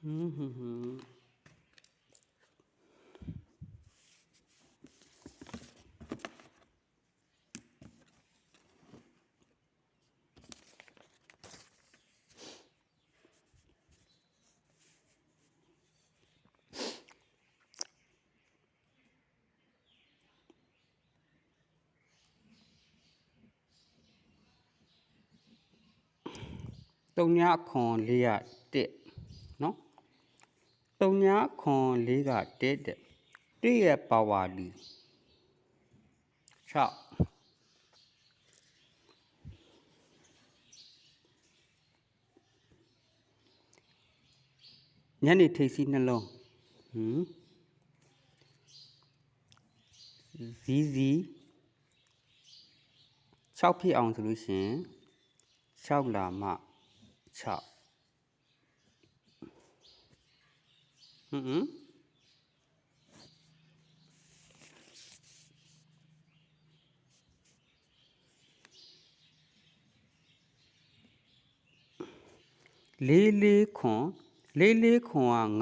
တုံညာခွန်လေးကတက်နော်တုံညာခွန်လေးကတက်တဲ့ရဲ့ပါဝါဒီ6ညနေထိပ်စီးနှလုံးဇီ6ဖြစ်အောင်ဆိုလို့ရှိရင်6လာမှ6လေးခွန်က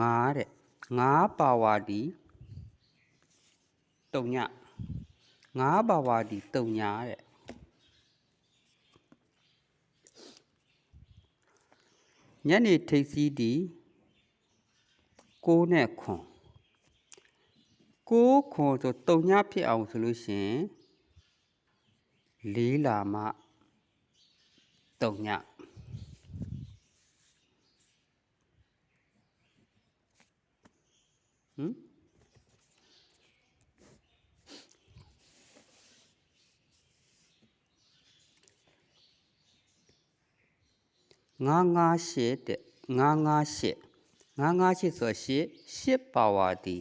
9တဲ့9ပါဝါဒီတုံည9ပါဝါဒီတုံညာတဲ့ညနေထိပ်စီးဒီ6နဲ့ခွန်9ခွန်ဆိုတုံညဖြစ်အောင်ဆိုလို့ရှိရင်4လာမှတုံည958တဲ့958ဆို8ပါဝါဒီ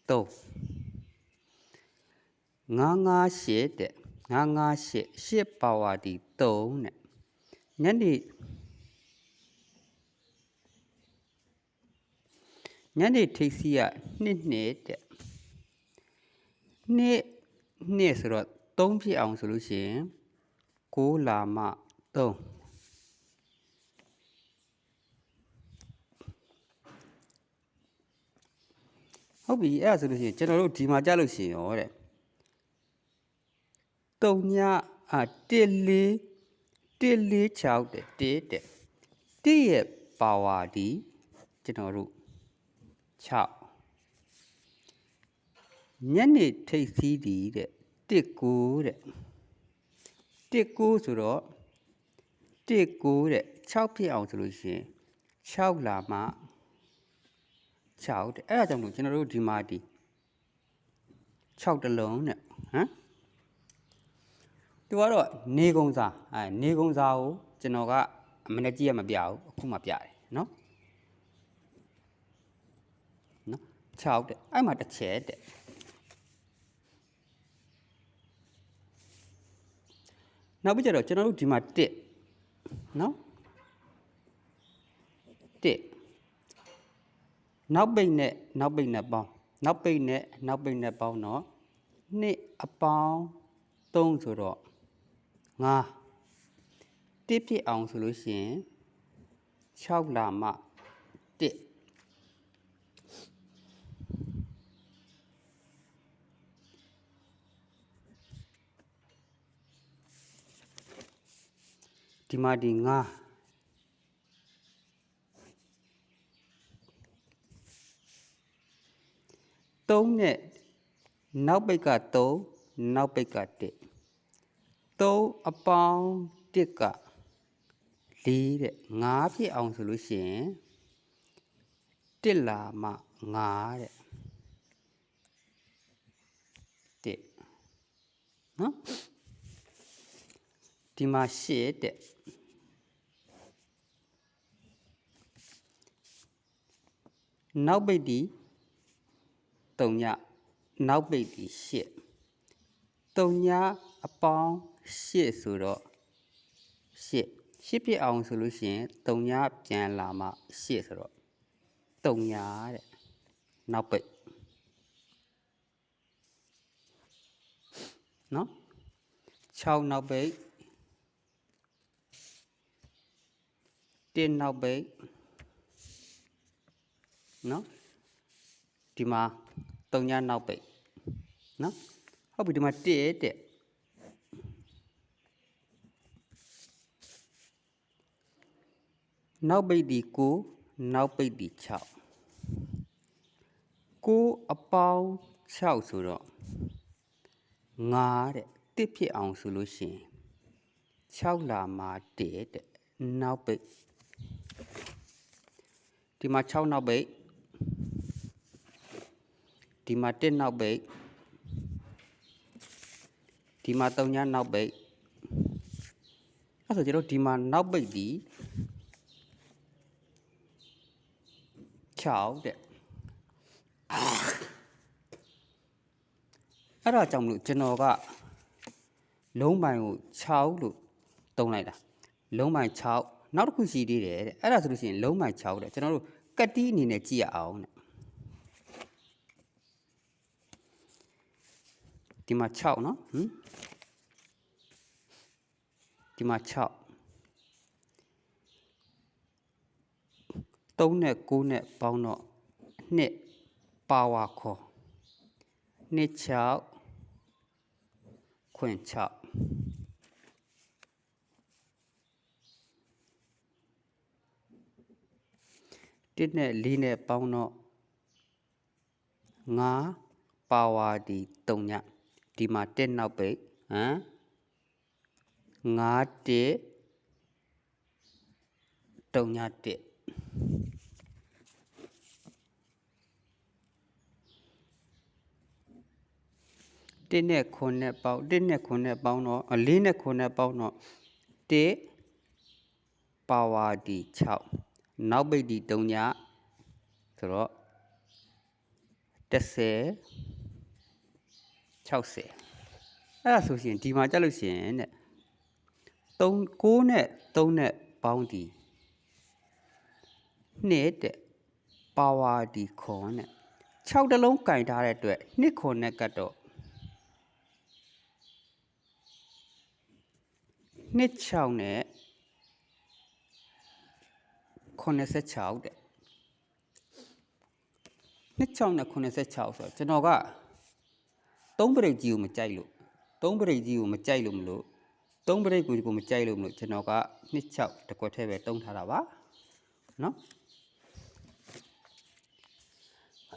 3 958တဲ့958ပါဝါဒီ3တဲ့ညနေထိပ်စီးက2တဲ့2ဆိုတော့3ဖြစ်အောင်ဆိုလို့ရှိရင်9လာမှ3ဟုတ်ပြီအဲ့ဒါဆိုလို့ရှိရင်ကျွန်တော်တို့ဒီမှာကြားလို့ရှိရင်ရောတဲ့3ည146တဲ့1ရဲ့ပါဝါဒီကျွန်တော်တို့6ညနေထိပ်စီးဒီတဲ့19တဲ့19ဆိုတော့19တဲ့6ဖြစ်အောင်ဆိုလို့ရှိရင်6လာမှ6တဲ့အဲ့ဒါကြောင့်လို့ကျွန်တော်တို့ဒီမှာဒီ6တလုံးနဲ့သူကတော့နေကုံစာနေကုံစာကိုကျွန်တော်ကမနေ့ကြီးရမပြဘူးအခုမှပြတယ်နော်6တဲ့အဲ့မှာတစ်ချက်တဲ့နောက်ပြီးကြတော့ကျွန်တော်တို့ဒီမှာ1နော်1နောက်ပိတ်နဲ့ပေါင်းနောက်ပိတ်နဲ့ပေါင်းတော့2အပေါင်း3ဆိုတော့5 1ဖြစ်အောင်ဆိုလို့ရှိရင်6လာမှ1ဒီမှာဒီ9 3နဲ့နောက်ပိတ်က3နောက်ပိတ်က1 3အပေါင်း1က4တဲ့5ဖြစ်အောင်ဆိုလို့ရှိရင်1လာမှ5တဲ့1နော်ဒီမှာ8တဲ့နောက်ပိတ်ဒီ3ညနောက်ပိတ်ဒီ8 3ညအပေါင်း8ဆိုတော့8ဖြစ်အောင်ဆိုလို့ရှိရင်3ညပြန်လာမှ8ဆိုတော့3ညတဲ့နောက်ပိတ်နော်6နောက်ပိတ်1နောက်ပိတ် နော်ဒီမှာ3ညနောက်ပိတ်နော်ဟုတ်ပြီဒီမှာ1တဲ့နောက်ပိတ်ဒီ9နောက်ပိတ်ဒီ6 9အပေါင်း6ဆိုတော့5တဲ့1ဖြစ်အောင်ဆိုလို့ရှိရင်6လာမှာ1တဲ့နောက်ပိတ်ဒီမှာ6နောက်ပိတ်ဒီမှာ1နောက်ပိတ်ဒီမှာ3ညနောက်ပိတ်အဲ့ဆိုကျွန်တော်ဒီမှာနောက်ပိတ်ဒီ6တဲ့အဲ့ဒါကြောင့်မလို့ကျွန်တော်ကလုံးပိုင်ကို6လို့သုံးလိုက်တာလုံးပိုင်6နောက်တစ်ခုရှိသေးတယ်တဲ့အဲ့ဒါဆိုလို့ရှိရင်လုံးပိုင်6တဲ့ကျွန်တော်တို့ကတ်တီးအနေနဲ့ကြည့်ရအောင်တဲ့ဒီမှာ6เนาะဒီမှာ6 3နဲ့9နဲ့ပေါင်းတော့2ပါဝါခေါ်2 6ခွင်6 1နဲ့4နဲ့ပေါင်းတော့5ပါဝါဒီ3ညဒီမှာ1နောက်ပိတ်5 1 3ည1 1နဲ့9နဲ့ပေါင်း1နဲ့9နဲ့ပေါင်းတော့4နဲ့9နဲ့ပေါင်းတော့1ပါဝါဒီ6နောက်ပိတ်ဒီ3ညဆိုတော့10 60အဲ့ဒါဆိုရှင်ဒီမှာကြက်လို့ရှင်တဲ့3 9နဲ့3နဲ့ပေါင်းဒီ2တဲ့ပါဝါဒီခွန်နဲ့6တလုံးကင်ထားတဲ့အတွက်2ခွန်နဲ့ကတ်တော့2 6နဲ့86တဲ့2 6နဲ့86ဆိုတော့ကျွန်တော်က3ပရိတ်ကြီးကိုမကြိုက်လို့3ပရိတ်ကြီးကိုမကြိုက်လို့မလို့3ပရိတ်ကိုမကြိုက်လို့မလို့ကျွန်တော်က2 6တကွက်ထဲပဲတုံးထားတာပါနော်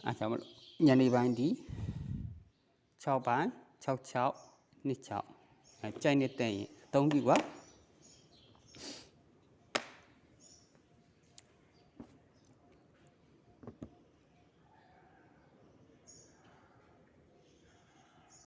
အဲ့ဒါမလို့ညနေပိုင်းဒီ6ပိုင်း 6 6 2 6ကြိုက်နေတဲ့ရင်အသုံးပြုပါ